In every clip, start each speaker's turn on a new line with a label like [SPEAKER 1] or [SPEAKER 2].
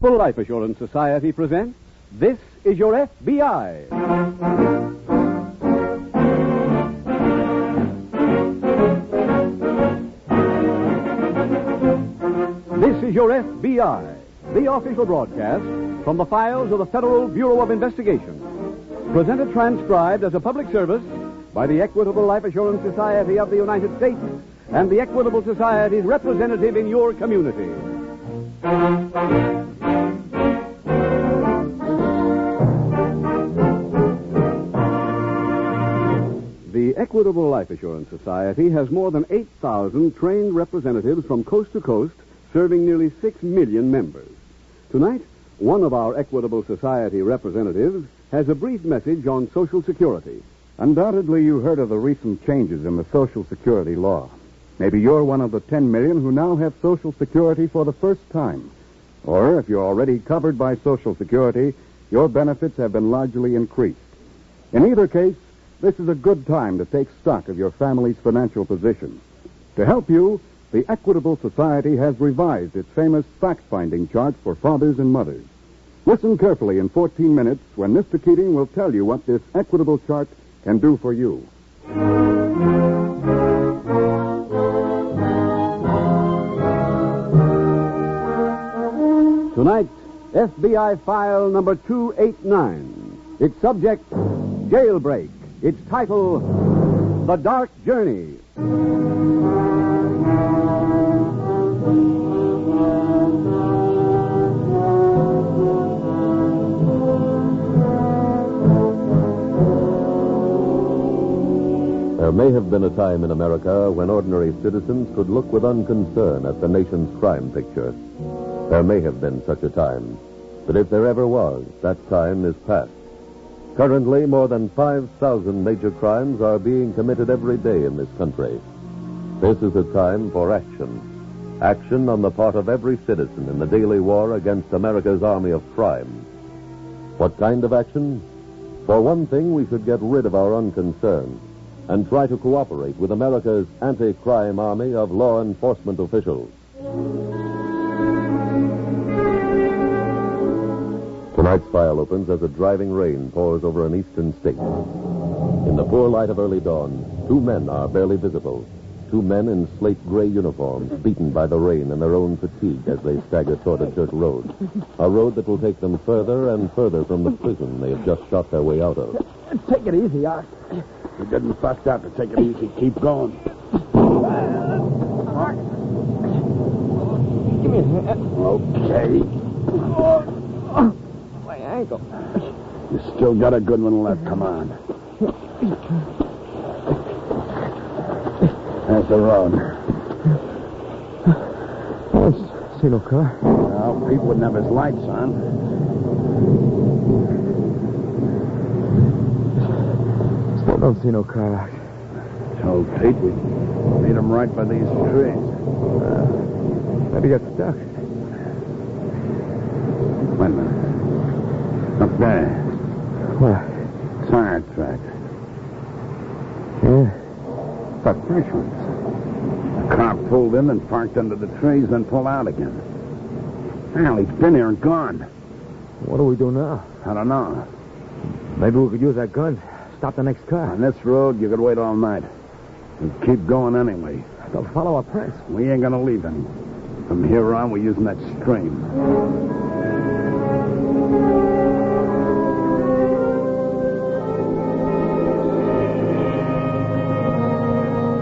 [SPEAKER 1] Equitable Life Assurance Society presents This is Your F.B.I. This is Your F.B.I., the official broadcast from the files of the Federal Bureau of Investigation. Presented transcribed as a public service by the Equitable Life Assurance Society of the United States and the Equitable Society's representative in your community. The Equitable Life Assurance Society has more than 8,000 trained representatives from coast to coast, serving nearly 6 million members. Tonight, one of our Equitable Society representatives has a brief message on Social Security.
[SPEAKER 2] Undoubtedly, you heard of the recent changes in the Social Security law. Maybe you're one of the 10 million who now have Social Security for the first time. Or if you're already covered by Social Security, your benefits have been largely increased. In either case, this is a good time to take stock of your family's financial position. To help you, the Equitable Society has revised its famous fact-finding chart for fathers and mothers. Listen carefully in 14 minutes when Mr. Keating will tell you what this Equitable chart can do for you.
[SPEAKER 1] Tonight, FBI file number 289. Its subject, jailbreak. Its title, The Dark Journey.
[SPEAKER 3] There may have been a time in America when ordinary citizens could look with unconcern at the nation's crime picture. There may have been such a time. But if there ever was, that time is past. Currently, more than 5,000 major crimes are being committed every day in this country. This is a time for action. Action on the part of every citizen in the daily war against America's army of crime. What kind of action? For one thing, we should get rid of our unconcern and try to cooperate with America's anti-crime army of law enforcement officials. Tonight's file opens as a driving rain pours over an eastern state. In the poor light of early dawn, two men are barely visible. Two men in slate-gray uniforms, beaten by the rain and their own fatigue as they stagger toward a dirt road. A road that will take them further and further from the prison they have just shot their way out of.
[SPEAKER 4] Take it easy, Art.
[SPEAKER 5] You didn't bust out to take it easy. Keep going.
[SPEAKER 4] Give me a hand.
[SPEAKER 5] Okay.
[SPEAKER 4] My ankle.
[SPEAKER 5] You still got a good one left. Come on. There's the road.
[SPEAKER 4] I don't see no car.
[SPEAKER 5] Well, Pete wouldn't have his lights on.
[SPEAKER 4] Still don't see no car out.
[SPEAKER 5] Told Pete we'd meet him right by these trees.
[SPEAKER 4] Maybe he got stuck.
[SPEAKER 5] Wait a minute. Up there.
[SPEAKER 4] What?
[SPEAKER 5] Tire track.
[SPEAKER 4] Yeah.
[SPEAKER 5] But fresh ones. The car pulled in and parked under the trees, then pulled out again. Well, he's been here and gone.
[SPEAKER 4] What do we do now?
[SPEAKER 5] I don't know.
[SPEAKER 4] Maybe we could use that gun. Stop the next car.
[SPEAKER 5] On this road, you could wait all night. And keep going anyway.
[SPEAKER 4] They'll follow our prints.
[SPEAKER 5] We ain't gonna leave him. From here on, we're using that stream.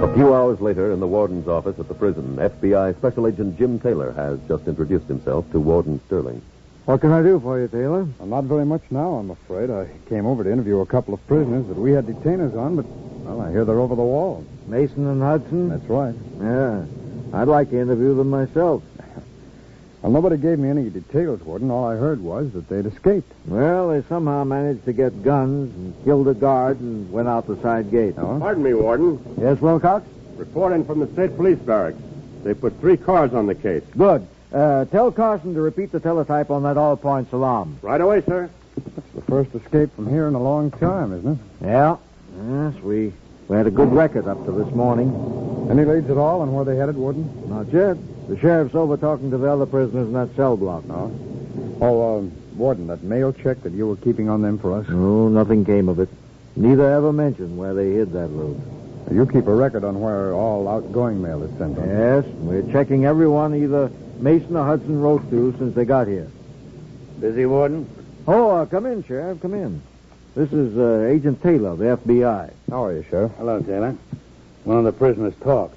[SPEAKER 3] A few hours later, in the warden's office at the prison, FBI Special Agent Jim Taylor has just introduced himself to Warden Sterling.
[SPEAKER 4] What can I do for you, Taylor?
[SPEAKER 2] Well, not very much now, I'm afraid. I came over to interview a couple of prisoners that we had detainers on, but, well, I hear they're over the wall.
[SPEAKER 4] Mason and Hudson?
[SPEAKER 2] That's right.
[SPEAKER 4] Yeah. I'd like to interview them myself.
[SPEAKER 2] Well, nobody gave me any details, Warden. All I heard was that they'd escaped.
[SPEAKER 4] Well, they somehow managed to get guns and killed a guard and went out the side gate.
[SPEAKER 2] Oh?
[SPEAKER 6] Pardon me, Warden.
[SPEAKER 4] Yes, Wilcox?
[SPEAKER 6] Reporting from the state police barracks. They put 3 cars on the case.
[SPEAKER 4] Good. Tell Carson to repeat the teletype on that all-points alarm.
[SPEAKER 6] Right away, sir.
[SPEAKER 2] That's the first escape from here in a long time, isn't it?
[SPEAKER 4] Yeah. Yes, we had a good record up to this morning.
[SPEAKER 2] Any leads at all on where they headed, Warden?
[SPEAKER 4] Not yet. The sheriff's over talking to the other prisoners in that cell block.
[SPEAKER 2] Oh? Warden, that mail check that you were keeping on them for us?
[SPEAKER 4] No, nothing came of it. Neither ever mentioned where they hid that loot.
[SPEAKER 2] You keep a record on where all outgoing mail is sent on.
[SPEAKER 4] Yes, we're checking everyone either Mason or Hudson wrote to since they got here.
[SPEAKER 5] Busy, Warden?
[SPEAKER 4] Oh, come in, Sheriff, come in. This is Agent Taylor of the F.B.I.
[SPEAKER 2] How are you, Sheriff?
[SPEAKER 5] Hello, Taylor. One of the prisoners talked.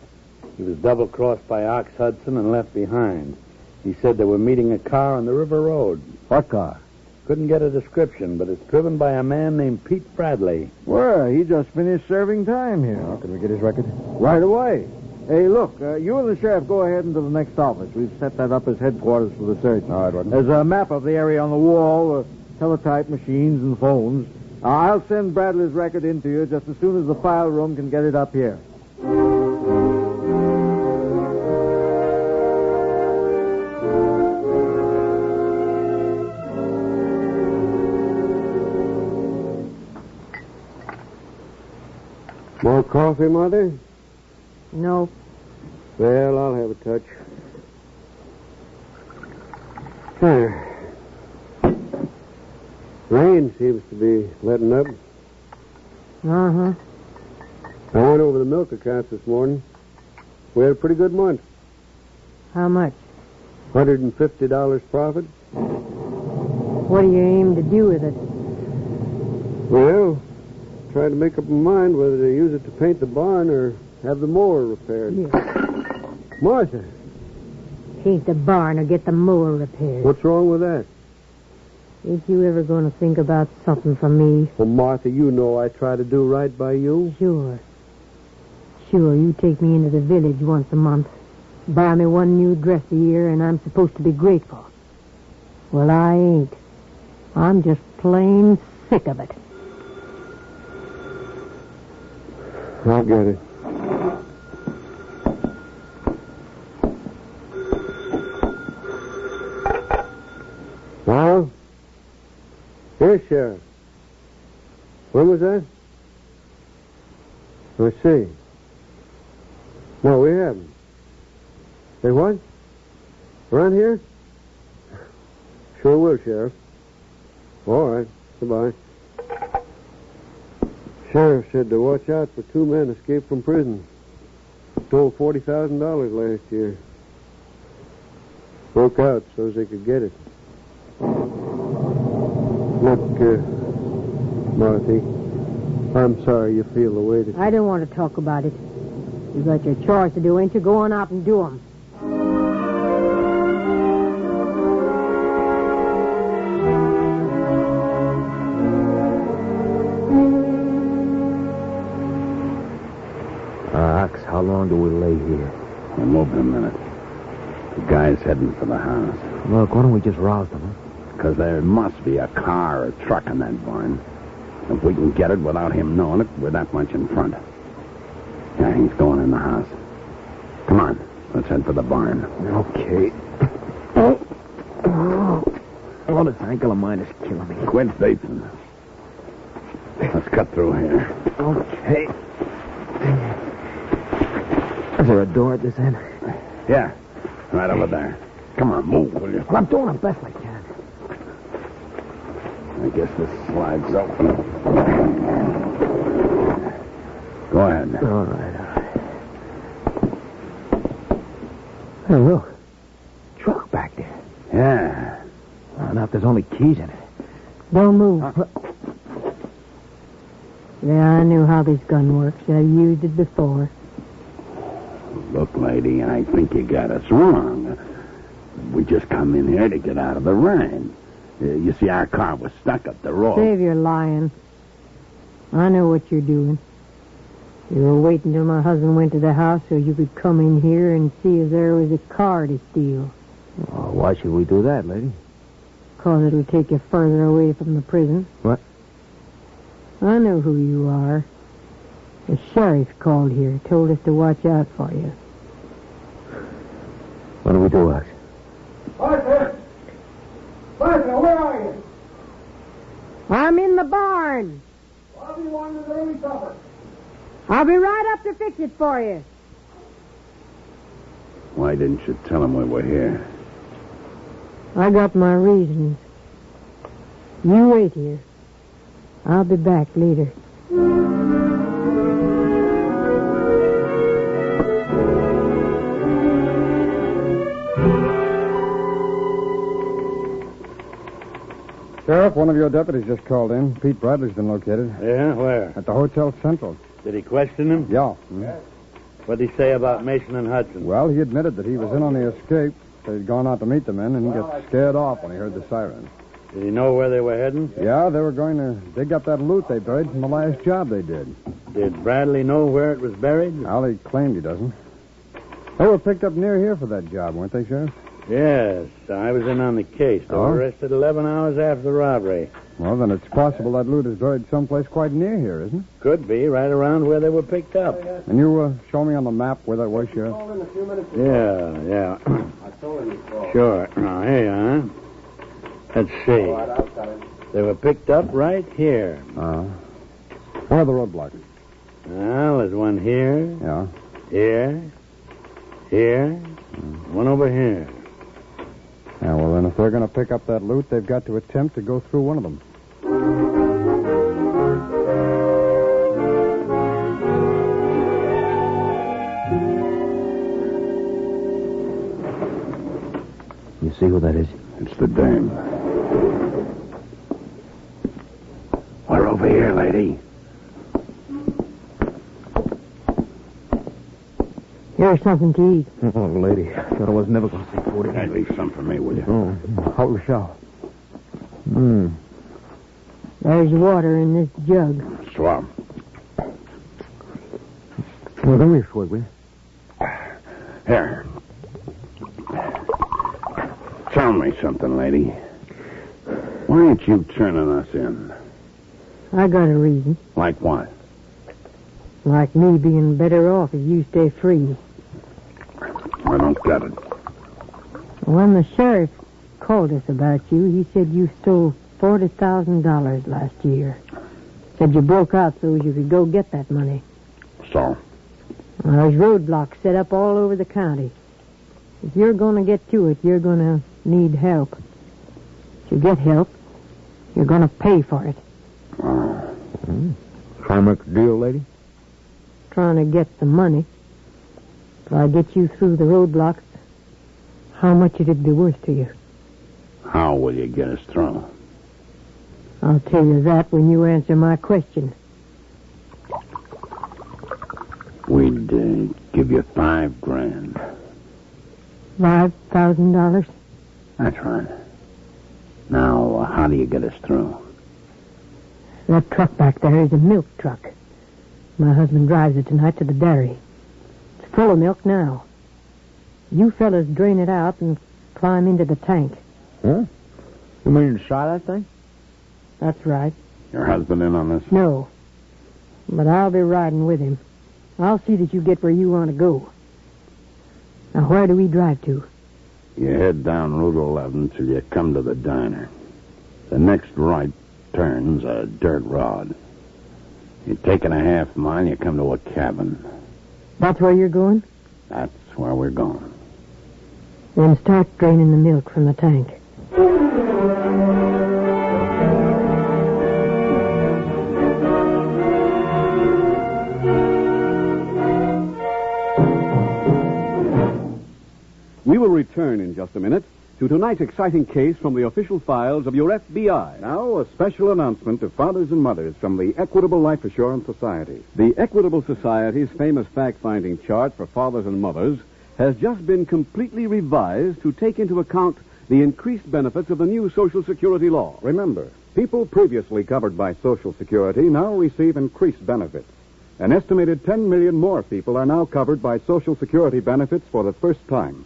[SPEAKER 5] He was double-crossed by Ox Hudson and left behind. He said they were meeting a car on the River Road.
[SPEAKER 4] What car?
[SPEAKER 5] Couldn't get a description, but it's driven by a man named Pete Bradley.
[SPEAKER 4] Well, he just finished serving time here.
[SPEAKER 2] Can we get his record?
[SPEAKER 4] Right away. Hey, look, you and the sheriff go ahead into the next office. We've set that up as headquarters for the search.
[SPEAKER 2] All right, Warden.
[SPEAKER 4] There's a map of the area on the wall, teletype machines and phones. I'll send Bradley's record in to you just as soon as the file room can get it up here.
[SPEAKER 7] More coffee, Mother?
[SPEAKER 8] No.
[SPEAKER 7] Well, I'll have a touch. There. Rain seems to be letting up.
[SPEAKER 8] Uh-huh.
[SPEAKER 7] I went over the milk accounts this morning. We had a pretty good month.
[SPEAKER 8] How much?
[SPEAKER 7] $150 profit.
[SPEAKER 8] What do you aim to do with it?
[SPEAKER 7] Well, try to make up my mind whether to use it to paint the barn or have the mower repaired.
[SPEAKER 8] Yeah.
[SPEAKER 7] Martha,
[SPEAKER 8] Paint the barn or get the mower repaired.
[SPEAKER 7] what's wrong with that?
[SPEAKER 8] Ain't you ever going to think about something for me?
[SPEAKER 7] Well, Martha, you know I try to do right by you.
[SPEAKER 8] Sure. Sure, you take me into the village once a month, buy me one new dress a year, and I'm supposed to be grateful. Well, I ain't. I'm just plain sick of it.
[SPEAKER 7] I'll get it. Well? Yes, Sheriff. When was that? I see. No, we haven't. Say what? Around here? Sure will, Sheriff. All right. Goodbye. Sheriff said to watch out for two men escaped from prison. Stole $40,000 last year. Broke out so as they could get it. Look, Marthy, I'm sorry you feel the way that...
[SPEAKER 8] I don't want to talk about it. You got your chores to do, ain't you? Go on out and do 'em.
[SPEAKER 4] Ox, how long do we lay here?
[SPEAKER 5] We'll move in a minute. The guy's heading for the house.
[SPEAKER 4] Look, why don't we just rouse them, huh?
[SPEAKER 5] Because there must be a car or a truck in that barn. If we can get it without him knowing it, we're that much in front. Yeah, he's going in the house. Come on, let's head for the barn.
[SPEAKER 4] Okay. Oh, this ankle of mine is killing me.
[SPEAKER 5] Quit vaping. Let's cut through here.
[SPEAKER 4] Okay. Is there a door at this end?
[SPEAKER 5] Yeah, right over there. Come on, move, will you?
[SPEAKER 4] Well, I'm doing the best I can.
[SPEAKER 5] I guess this slide's open. Go ahead.
[SPEAKER 4] All right. Hey, look. Truck back there.
[SPEAKER 5] Yeah.
[SPEAKER 4] Oh, now, if there's only keys in it.
[SPEAKER 8] Don't move. Yeah, I knew how this gun works. I've used it before.
[SPEAKER 5] Look, lady, I think you got us wrong. We just come in here to get out of the rain. You see, our car was stuck up the road.
[SPEAKER 8] Save your lying. I know what you're doing. You were waiting till my husband went to the house so you could come in here and see if there was a car to steal.
[SPEAKER 4] Oh, why should we do that, lady?
[SPEAKER 8] 'Cause it'll take you further away from the prison.
[SPEAKER 4] What?
[SPEAKER 8] I know who you are. The sheriff called here, told us to watch out for you.
[SPEAKER 4] What do we do, Ox?
[SPEAKER 9] Martha! Martha, where are you?
[SPEAKER 8] I'm in the barn.
[SPEAKER 9] I'll be wanting an early supper.
[SPEAKER 8] I'll be right up to fix it for you.
[SPEAKER 5] Why didn't you tell him we were here?
[SPEAKER 8] I got my reasons. You wait here. I'll be back later.
[SPEAKER 2] Sheriff, one of your deputies just called in. Pete Bradley's been located.
[SPEAKER 6] Yeah, where?
[SPEAKER 2] At the Hotel Central.
[SPEAKER 6] Did he question him?
[SPEAKER 2] Yeah.
[SPEAKER 6] What'd he say about Mason and Hudson?
[SPEAKER 2] Well, he admitted that he was in on the escape. Said he'd gone out to meet the men and he got scared off when he heard the siren.
[SPEAKER 6] Did he know where they were heading?
[SPEAKER 2] Yeah, they were going to dig up that loot they buried from the last job they did.
[SPEAKER 6] Did Bradley know where it was buried?
[SPEAKER 2] Well, he claimed he doesn't. They were picked up near here for that job, weren't they, Sheriff?
[SPEAKER 6] Yes, I was in on the case. They were arrested 11 hours after the robbery.
[SPEAKER 2] Well, then it's possible that loot is buried someplace quite near here, isn't it?
[SPEAKER 6] Could be, right around where they were picked up.
[SPEAKER 2] And you show me on the map where that was, Sheriff?
[SPEAKER 6] Yeah. Sure. Now, here you are. Let's see. They were picked up right here.
[SPEAKER 2] Where are the roadblocks?
[SPEAKER 6] Well, there's one here.
[SPEAKER 2] Yeah.
[SPEAKER 6] Here. One over here.
[SPEAKER 2] Yeah, well, then if they're going to pick up that loot, they've got to attempt to go through one of them.
[SPEAKER 4] You see who that is?
[SPEAKER 5] It's the dame. We're over here, lady.
[SPEAKER 8] Here's something to eat.
[SPEAKER 4] Oh, lady. I thought I was never going to see food
[SPEAKER 5] Hey, leave some for me, will you?
[SPEAKER 4] Oh, how we shall.
[SPEAKER 8] There's water in this jug.
[SPEAKER 5] Swab.
[SPEAKER 4] Well, come here, swig, will you?
[SPEAKER 5] Here. Tell me something, lady. Why ain't you turning us in?
[SPEAKER 8] I got a reason.
[SPEAKER 5] Like what?
[SPEAKER 8] Like me being better off if you stay free.
[SPEAKER 5] I don't get it.
[SPEAKER 8] When the sheriff called us about you, he said you stole $40,000 last year. Said you broke out so you could go get that money.
[SPEAKER 5] So?
[SPEAKER 8] Well, there's roadblocks set up all over the county. If you're going to get to it, you're going to need help. If you get help, you're going to pay for it.
[SPEAKER 4] Try to make a deal, lady?
[SPEAKER 8] Trying to get the money. If I get you through the roadblocks, how much it'd be worth to you?
[SPEAKER 5] How will you get us through?
[SPEAKER 8] I'll tell you that when you answer my question.
[SPEAKER 5] We'd give you $5,000.
[SPEAKER 8] $5,000?
[SPEAKER 5] That's right. Now, how do you get us through?
[SPEAKER 8] That truck back there is a milk truck. My husband drives it tonight to the dairy. It's full of milk now. You fellas drain it out and climb into the tank.
[SPEAKER 4] Huh? You mean inside that thing?
[SPEAKER 8] That's right.
[SPEAKER 5] Your husband in on this?
[SPEAKER 8] No. But I'll be riding with him. I'll see that you get where you want to go. Now, where do we drive to?
[SPEAKER 5] You head down Route 11 till you come to the diner. The next right turn's a dirt road. You take it a half mile, you come to a cabin.
[SPEAKER 8] That's where you're going?
[SPEAKER 5] That's where we're going.
[SPEAKER 8] Then start draining the milk from the tank.
[SPEAKER 1] We will return in just a minute to tonight's exciting case from the official files of your F.B.I.
[SPEAKER 2] Now, a special announcement to fathers and mothers from the Equitable Life Assurance Society.
[SPEAKER 1] The Equitable Society's famous fact-finding chart for fathers and mothers has just been completely revised to take into account the increased benefits of the new Social Security law.
[SPEAKER 2] Remember, people previously covered by Social Security now receive increased benefits. An estimated 10 million more people are now covered by Social Security benefits for the first time.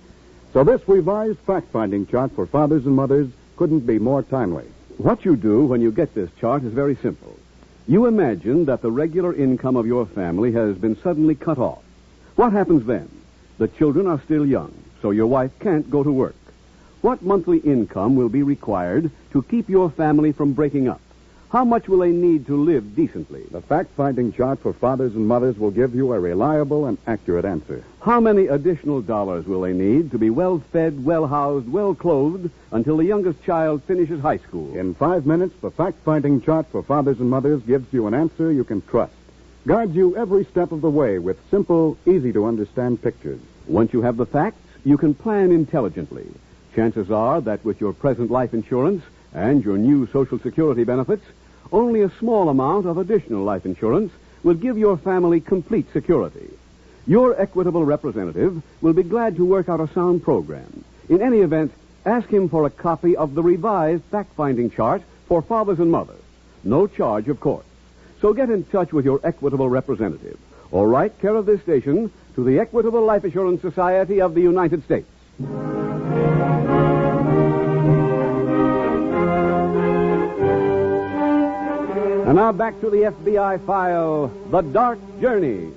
[SPEAKER 2] So this revised fact-finding chart for fathers and mothers couldn't be more timely.
[SPEAKER 1] What you do when you get this chart is very simple. You imagine that the regular income of your family has been suddenly cut off. What happens then? The children are still young, so your wife can't go to work. What monthly income will be required to keep your family from breaking up? How much will they need to live decently?
[SPEAKER 2] The fact-finding chart for fathers and mothers will give you a reliable and accurate answer.
[SPEAKER 1] How many additional dollars will they need to be well-fed, well-housed, well-clothed until the youngest child finishes high school?
[SPEAKER 2] In 5 minutes, the fact-finding chart for fathers and mothers gives you an answer you can trust. Guides you every step of the way with simple, easy-to-understand pictures.
[SPEAKER 1] Once you have the facts, you can plan intelligently. Chances are that with your present life insurance and your new Social Security benefits, only a small amount of additional life insurance will give your family complete security. Your equitable representative will be glad to work out a sound program. In any event, ask him for a copy of the revised fact-finding chart for fathers and mothers. No charge, of course. So get in touch with your equitable representative, or write care of this station to the Equitable Life Assurance Society of the United States. And now back to the FBI file, The Dark Journey.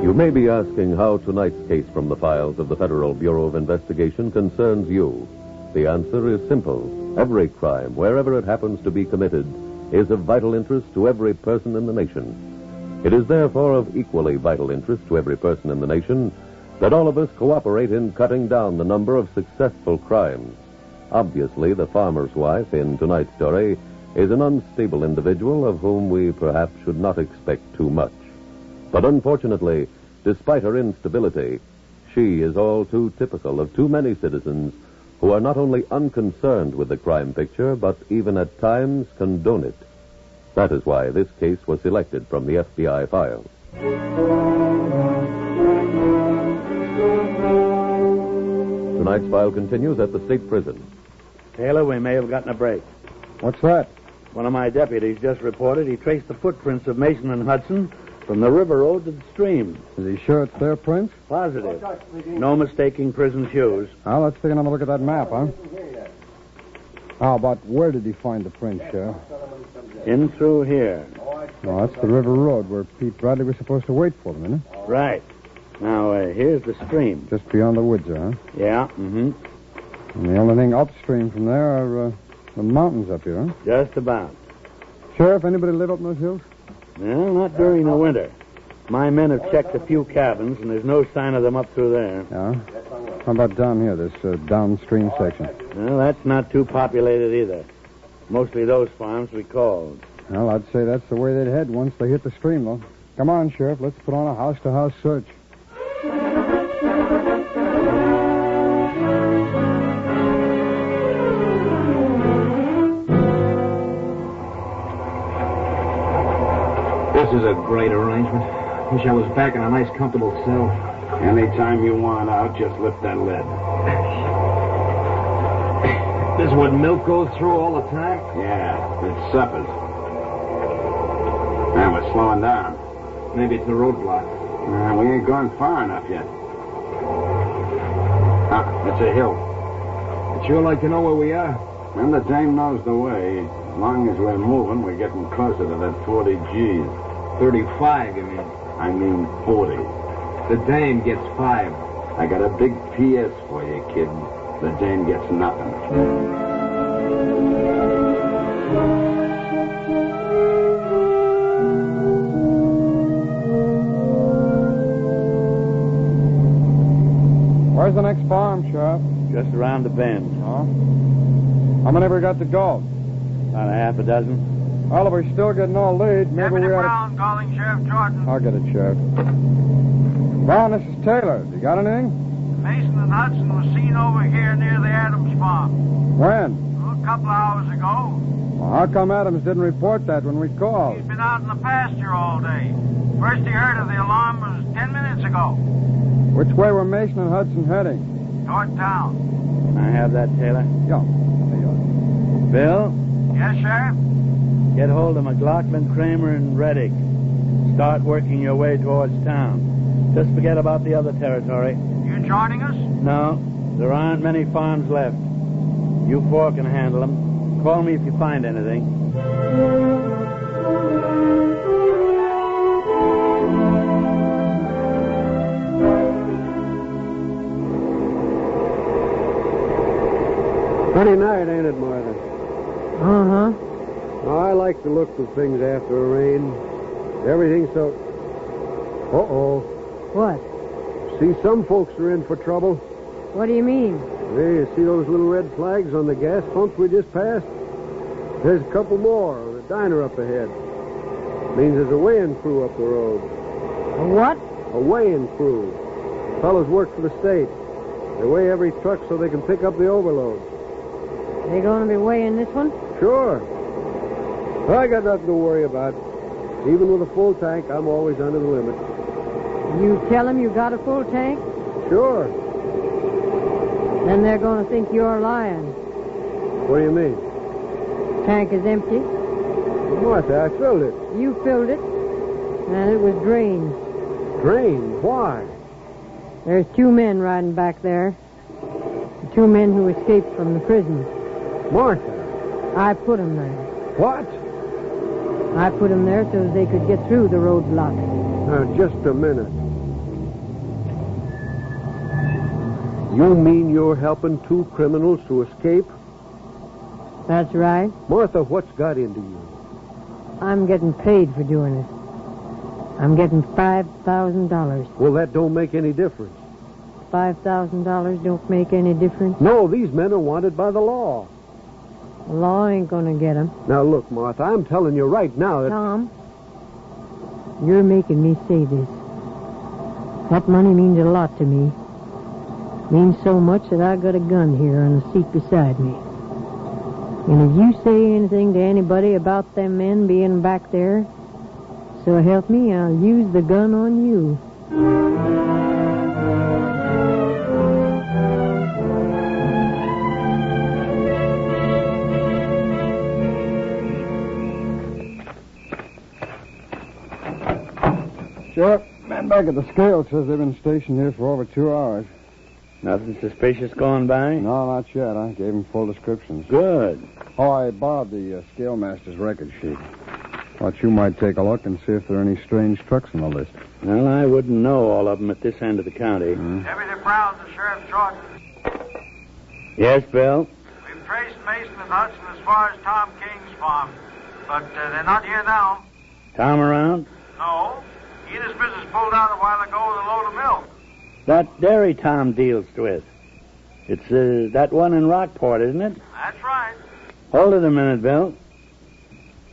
[SPEAKER 3] You may be asking how tonight's case from the files of the Federal Bureau of Investigation concerns you. The answer is simple. Every crime, wherever it happens to be committed, is of vital interest to every person in the nation. It is therefore of equally vital interest to every person in the nation that all of us cooperate in cutting down the number of successful crimes. Obviously, the farmer's wife in tonight's story is an unstable individual of whom we perhaps should not expect too much. But unfortunately, despite her instability, she is all too typical of too many citizens who are not only unconcerned with the crime picture, but even at times condone it. That is why this case was selected from the FBI files. Tonight's file continues at the state prison.
[SPEAKER 6] Taylor, we may have gotten a break.
[SPEAKER 4] What's that?
[SPEAKER 6] One of my deputies just reported he traced the footprints of Mason and Hudson from the river road to the stream.
[SPEAKER 4] Is he sure it's their prints?
[SPEAKER 6] Positive. No mistaking prison shoes.
[SPEAKER 4] Well, let's take another look at that map, huh? How about where did he find the prints, Sheriff?
[SPEAKER 6] In through here.
[SPEAKER 4] Oh, that's the river road where Pete Bradley was supposed to wait for them, isn't it?
[SPEAKER 6] Right. Now, here's the stream.
[SPEAKER 4] Just beyond the woods, huh?
[SPEAKER 6] Yeah, mm-hmm.
[SPEAKER 4] And the only thing upstream from there are the mountains up here, huh?
[SPEAKER 6] Just about.
[SPEAKER 4] Sheriff, anybody live up in those hills?
[SPEAKER 6] Well, not during the winter. My men have checked a few cabins, and there's no sign of them up through there.
[SPEAKER 4] Yeah? How about down here, this downstream section?
[SPEAKER 6] Well, that's not too populated either. Mostly those farms we called.
[SPEAKER 4] Well, I'd say that's the way they'd head once they hit the stream, though. Come on, Sheriff, let's put on a house-to-house search.
[SPEAKER 10] This is a great arrangement. Wish I was back in a nice, comfortable cell.
[SPEAKER 5] Anytime you want out, just lift that lid.
[SPEAKER 10] This is what milk goes through all the time?
[SPEAKER 5] Yeah, it suffers. Now we're slowing down.
[SPEAKER 10] Maybe it's a roadblock.
[SPEAKER 5] We ain't gone far enough yet. It's a hill.
[SPEAKER 10] I'd sure like to know where we are.
[SPEAKER 5] And the dame knows the way. As long as we're moving, we're getting closer to that 40 G's.
[SPEAKER 10] 35, you mean?
[SPEAKER 5] I mean 40.
[SPEAKER 10] The dame gets 5.
[SPEAKER 5] I got a big P.S. for you, kid. The dame gets nothing.
[SPEAKER 4] Where's the next farm, Sheriff?
[SPEAKER 6] Just around the bend.
[SPEAKER 4] Huh? How many we got to go?
[SPEAKER 6] About a half a dozen.
[SPEAKER 4] Well, if we're still getting all lead, maybe
[SPEAKER 9] Deputy
[SPEAKER 4] we ought
[SPEAKER 9] Brown calling Sheriff Jordan.
[SPEAKER 4] I'll get it, Sheriff. Brown, this is Taylor. You got anything?
[SPEAKER 9] Mason and Hudson was seen over here near the Adams farm.
[SPEAKER 4] When?
[SPEAKER 9] A couple of hours ago.
[SPEAKER 4] Well, how come Adams didn't report that when we called?
[SPEAKER 9] He's been out in the pasture all day. First he heard of the alarm was 10 minutes ago.
[SPEAKER 4] Which way were Mason and Hudson heading?
[SPEAKER 9] Toward town.
[SPEAKER 6] Can I have that, Taylor?
[SPEAKER 4] Yeah.
[SPEAKER 6] Bill,
[SPEAKER 9] Yes, Sheriff?
[SPEAKER 6] get hold of McLaughlin, Kramer, and Reddick. Start working your way towards town. Just forget about the other territory.
[SPEAKER 9] You joining us?
[SPEAKER 6] No, there aren't many farms left. You four can handle them. Call me if you find anything.
[SPEAKER 7] Pretty night, ain't it, Martha?
[SPEAKER 8] Uh-huh.
[SPEAKER 7] Oh, I like the look of things after a rain. Everything's so... Uh-oh.
[SPEAKER 8] What?
[SPEAKER 7] See, some folks are in for trouble.
[SPEAKER 8] What do you mean?
[SPEAKER 7] Hey, you see those little red flags on the gas pumps we just passed? There's a couple more. A diner up ahead. Means there's a weighing crew up the road.
[SPEAKER 8] A what?
[SPEAKER 7] A weighing crew. Fellows work for the state. They weigh every truck so they can pick up the overloads.
[SPEAKER 8] They going to be weighing this one?
[SPEAKER 7] Sure. I got nothing to worry about. Even with a full tank, I'm always under the limit.
[SPEAKER 8] You tell them you got a full tank?
[SPEAKER 7] Sure.
[SPEAKER 8] Then they're going to think you're lying.
[SPEAKER 7] What do you mean?
[SPEAKER 8] Tank is empty.
[SPEAKER 7] Martha, I filled it.
[SPEAKER 8] You filled it, and it was drained.
[SPEAKER 7] Drained? Why?
[SPEAKER 8] There's 2 men riding back there. The 2 men who escaped from the prison.
[SPEAKER 7] Martha.
[SPEAKER 8] I put them there.
[SPEAKER 7] What?
[SPEAKER 8] I put them there so they could get through the roadblock.
[SPEAKER 7] Now, just a minute. You mean you're helping 2 criminals to escape?
[SPEAKER 8] That's right.
[SPEAKER 7] Martha, what's got into you?
[SPEAKER 8] I'm getting paid for doing it. I'm getting $5,000.
[SPEAKER 7] Well, that don't make any difference.
[SPEAKER 8] $5,000 don't make any difference?
[SPEAKER 7] No, these men are wanted by the law.
[SPEAKER 8] The law ain't going to get them.
[SPEAKER 7] Now, look, Martha, I'm telling you right now that...
[SPEAKER 8] Tom, you're making me say this. That money means a lot to me. Means so much that I got a gun here on the seat beside me. And if you say anything to anybody about them men being back there, so help me, I'll use the gun on you.
[SPEAKER 7] Sheriff, man back at the scale says they've been stationed here for over 2 hours.
[SPEAKER 6] Nothing suspicious going by?
[SPEAKER 7] No, not yet. I gave him full descriptions.
[SPEAKER 6] Good.
[SPEAKER 7] Oh, I borrowed the scale master's record sheet. Thought you might take a look and see if there are any strange trucks on the list.
[SPEAKER 6] Well, I wouldn't know all of them at this end of the county.
[SPEAKER 9] Deputy Brown, the sheriff's Jordan.
[SPEAKER 6] Yes, Bill?
[SPEAKER 9] We've traced Mason and Hudson as far as Tom King's farm, but they're not here now.
[SPEAKER 6] Tom around?
[SPEAKER 9] No. He and his missus pulled out a while ago with a load of milk.
[SPEAKER 6] That dairy Tom deals with. It's that one in Rockport, isn't it?
[SPEAKER 9] That's right.
[SPEAKER 6] Hold it a minute, Bill.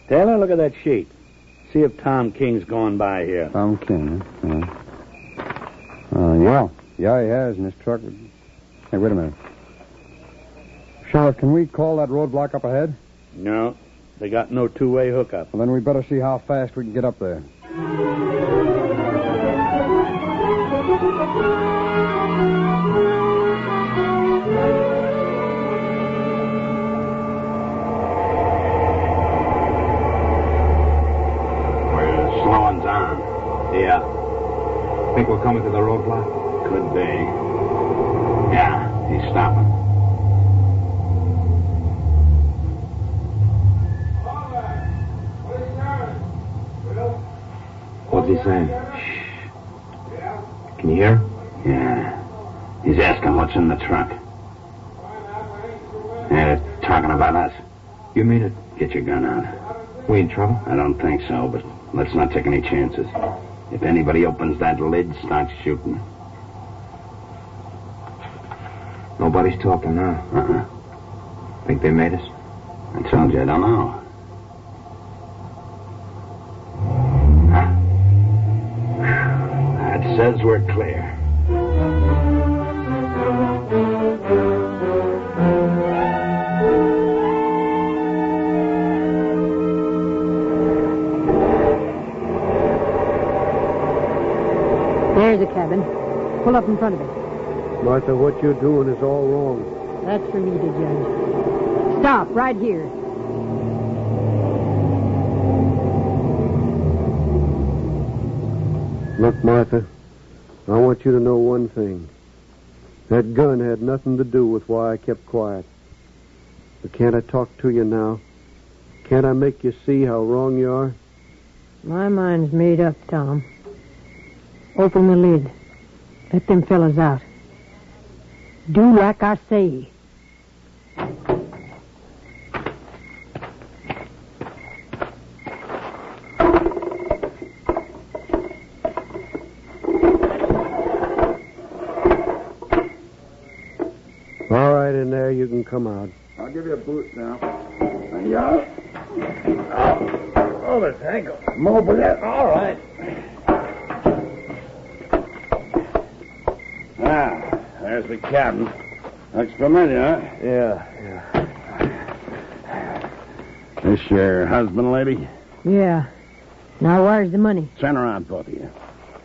[SPEAKER 6] Taylor, look at that sheet. See if Tom King's going by here.
[SPEAKER 7] Tom King, yeah. Yeah, he has in his truck. Hey, wait a minute. Sheriff, can we call that roadblock up ahead?
[SPEAKER 6] No. They got no two-way hookup.
[SPEAKER 7] Well, then we better see how fast we can get up there.
[SPEAKER 10] Slowing down. Yeah. Think we're coming to the roadblock?
[SPEAKER 5] Could be. Yeah, he's stopping.
[SPEAKER 10] What's he saying? Shh. Can you hear?
[SPEAKER 5] Yeah. He's asking what's in the truck. Yeah, they're talking about us.
[SPEAKER 10] You mean it?
[SPEAKER 5] Get your gun out.
[SPEAKER 10] We in trouble?
[SPEAKER 5] I don't think so, but let's not take any chances. If anybody opens that lid, start shooting.
[SPEAKER 10] Nobody's talking now. Think they made us?
[SPEAKER 5] I told you, I don't know. That says we're clear.
[SPEAKER 8] There's a cabin. Pull up in front of it.
[SPEAKER 7] Martha, what you're doing is all wrong.
[SPEAKER 8] That's for me to judge. Stop, right here.
[SPEAKER 7] Look, Martha, I want you to know one thing. That gun had nothing to do with why I kept quiet. But can't I talk to you now? Can't I make you see how wrong you are?
[SPEAKER 8] My mind's made up, Tom. Open the lid. Let them fellas out. Do like I say.
[SPEAKER 7] you can come out.
[SPEAKER 5] I'll give you a boost now. Yeah. Oh, this ankle. Mobile yet? All right. Ah, there's the cabin. Looks familiar, huh?
[SPEAKER 4] Yeah.
[SPEAKER 5] This your husband, lady?
[SPEAKER 8] Yeah. Now, where's the money?
[SPEAKER 5] Turn around, both of you.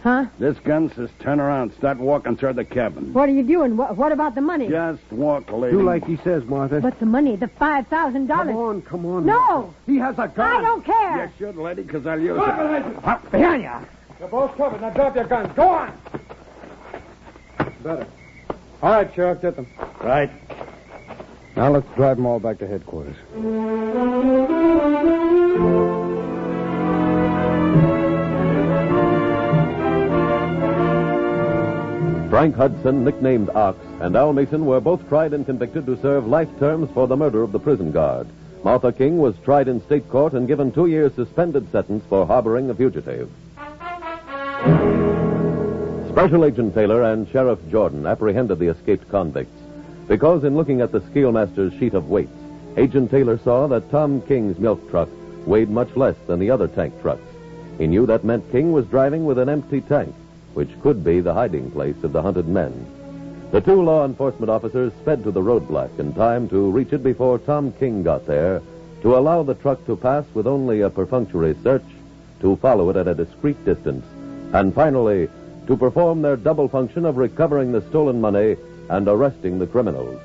[SPEAKER 8] Huh?
[SPEAKER 5] This gun says turn around. Start walking toward the cabin.
[SPEAKER 8] What are you doing? What about the money?
[SPEAKER 5] Just walk, lady.
[SPEAKER 7] Do like he says, Martha.
[SPEAKER 8] But the money, the $5,000.
[SPEAKER 7] Come on.
[SPEAKER 8] No!
[SPEAKER 5] He has a gun.
[SPEAKER 8] I don't care.
[SPEAKER 5] You should, lady, because I'll use it.
[SPEAKER 9] Up behind you. You're both covered. Now drop your guns. Go on.
[SPEAKER 4] Better. All right, Sheriff, get them.
[SPEAKER 6] Right.
[SPEAKER 4] Now let's drive them all back to headquarters.
[SPEAKER 3] Frank Hudson, nicknamed Ox, and Al Mason were both tried and convicted to serve life terms for the murder of the prison guard. Martha King was tried in state court and given 2 years suspended sentence for harboring a fugitive. Special Agent Taylor and Sheriff Jordan apprehended the escaped convicts because in looking at the scalemaster's sheet of weights, Agent Taylor saw that Tom King's milk truck weighed much less than the other tank trucks. He knew that meant King was driving with an empty tank, which could be the hiding place of the hunted men. The 2 law enforcement officers sped to the roadblock in time to reach it before Tom King got there, to allow the truck to pass with only a perfunctory search, to follow it at a discreet distance, and finally, to perform their double function of recovering the stolen money and arresting the criminals.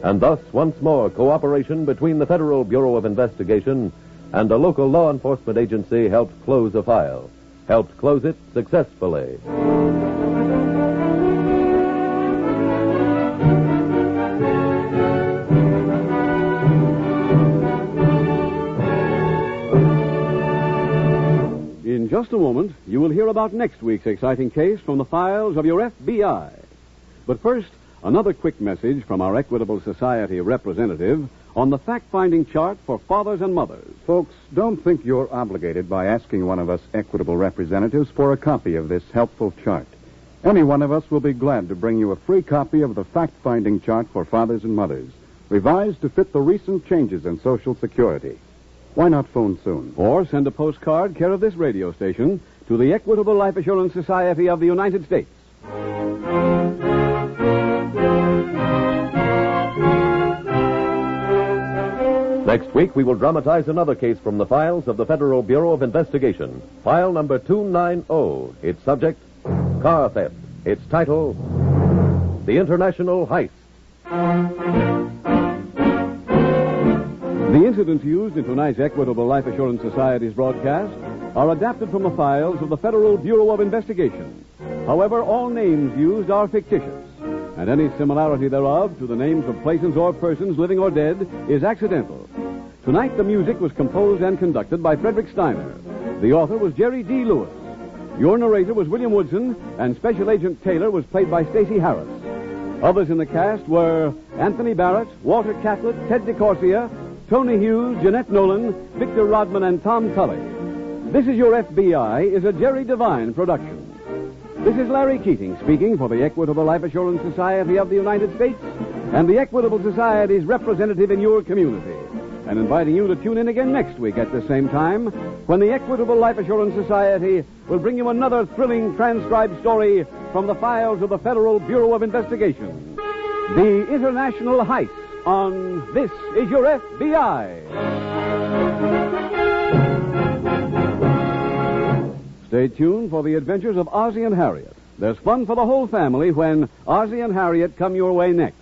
[SPEAKER 3] And thus, once more, cooperation between the Federal Bureau of Investigation and a local law enforcement agency helped close a file. Helped close it successfully.
[SPEAKER 1] In just a moment, you will hear about next week's exciting case from the files of your F.B.I. But first, another quick message from our Equitable Society representative on the fact-finding chart for fathers and mothers.
[SPEAKER 2] Folks, don't think you're obligated by asking one of us Equitable representatives for a copy of this helpful chart. Any one of us will be glad to bring you a free copy of the fact-finding chart for fathers and mothers, revised to fit the recent changes in Social Security. Why not phone soon?
[SPEAKER 1] Or send a postcard care of this radio station to the Equitable Life Assurance Society of the United States.
[SPEAKER 3] Next week, we will dramatize another case from the files of the Federal Bureau of Investigation. File number 290. Its subject, car theft. Its title, The International Heist.
[SPEAKER 1] The incidents used in tonight's Equitable Life Assurance Society's broadcast are adapted from the files of the Federal Bureau of Investigation. However, all names used are fictitious, and any similarity thereof to the names of places or persons, living or dead, is accidental. Tonight, the music was composed and conducted by Frederick Steiner. The author was Jerry D. Lewis. Your narrator was William Woodson, and Special Agent Taylor was played by Stacy Harris. Others in the cast were Anthony Barrett, Walter Catlett, Ted DeCorsia, Tony Hughes, Jeanette Nolan, Victor Rodman, and Tom Tully. This Is Your F.B.I. is a Jerry Devine production. This is Larry Keating speaking for the Equitable Life Assurance Society of the United States and the Equitable Society's representative in your community, and inviting you to tune in again next week at the same time when the Equitable Life Assurance Society will bring you another thrilling transcribed story from the files of the Federal Bureau of Investigation. The International Heist on This Is Your F.B.I. Stay tuned for the adventures of Ozzie and Harriet. There's fun for the whole family when Ozzie and Harriet come your way next.